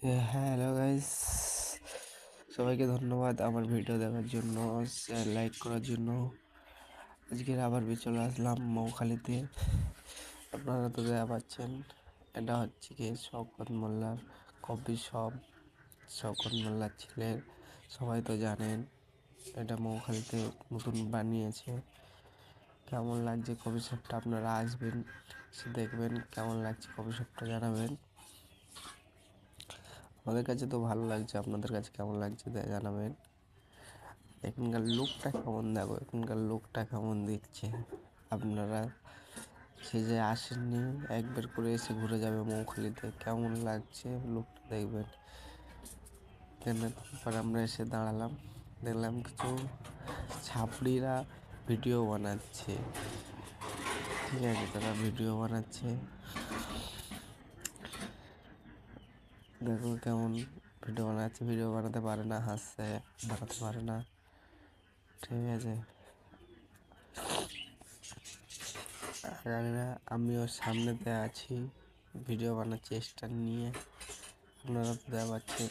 Hello guys, সবাইকে ধন্যবাদ আমার ভিডিও দেখার জন্য, লাইক করার জন্য। আজকের আবার চলে আসলাম মৌখালিতে। আপনারা তো দেখা পাচ্ছেন, এটা হচ্ছে কি শওকত মোল্লার কফি শপ। শওকত মোল্লার ছেলের, সবাই তো জানেন এটা মৌখালিতে নতুন বানিয়েছে। কেমন লাগছে কফি শপটা, আপনারা আসবেন, এসে দেখবেন কেমন লাগছে কফি শপটা, জানাবেন। আমাদের কাছে তো ভালো লাগছে, আপনাদের কাছে কেমন লাগছে জানাবেন। এখানকার লোকটা কেমন, দেখো এখানকার লোকটা কেমন দিচ্ছে। আপনারা সে যে আসেননি, একবার করে এসে ঘুরে যাবে মৌখালিতে, কেমন লাগছে লোকটা দেখবেন। কেন তারপর আমরা এসে দাঁড়ালাম, দেখলাম কিছু ছাপড়িরা ভিডিও বানাচ্ছে। ঠিক আছে, তারা ভিডিও বানাচ্ছে, দেখো কেমন ভিডিও বানাচ্ছে। ভিডিও বানাতে পারে না, হাসছে, বানাতে পারে না। ঠিক আছে, জানি না, আমিও সামনেতে আছি, ভিডিও বানাচ্ছি স্ট্যান্ড নিয়ে। আপনারা তো দেখা পাচ্ছেন,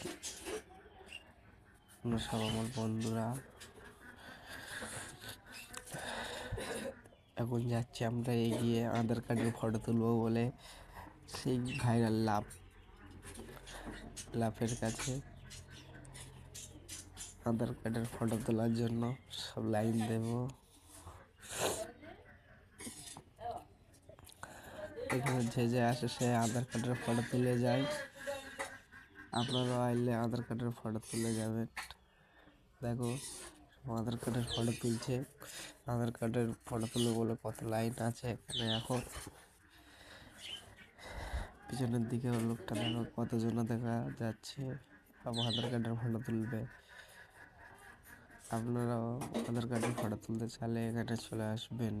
আপনারা সব আমার বন্ধুরা। এখন যাচ্ছি আমরা এগিয়ে আধার কার্ডের ফটো তুলবো বলে সেই ভাইরাল লাফের কাছে। আধার কার্ডের ফটো তোলার জন্য সব লাইন দেব। এখানে যে আসে সে আধার কার্ডের ফটো তুলে যায়। আপনারাও আইলে আধার কার্ডের ফটো তুলে যাবেন। দেখো আধার কার্ডের ফটো তুলছে, আধার কার্ডের ফটো তুলে বলে কত লাইন আছে এখানে। এখন পিছনের দিকে লোকটা দেখো, কতজন দেখা যাচ্ছে সব আধার কার্ডের ফটো তুলবে। আপনারাও আধার কার্ডের ফটো তুলতে চাইলে এখানে চলে আসবেন।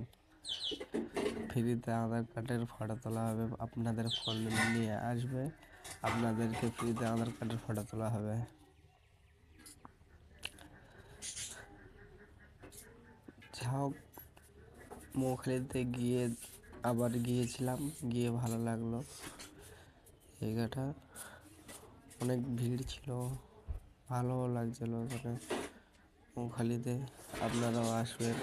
ফ্রিতে আধার কার্ডের ফটো তোলা হবে, আপনাদের ফোন নিয়ে আসবে, আপনাদেরকে ফ্রিতে আধার কার্ডের ফটো তোলা হবে। যাও, মৌখালিতে গিয়ে আবার গিয়েছিলাম, গিয়ে ভালো লাগলো। জায়গাটা অনেক ভিড় ছিল, ভালো লাগছিল ওখানে মৌখালিতে। আপনারাও আসবেন।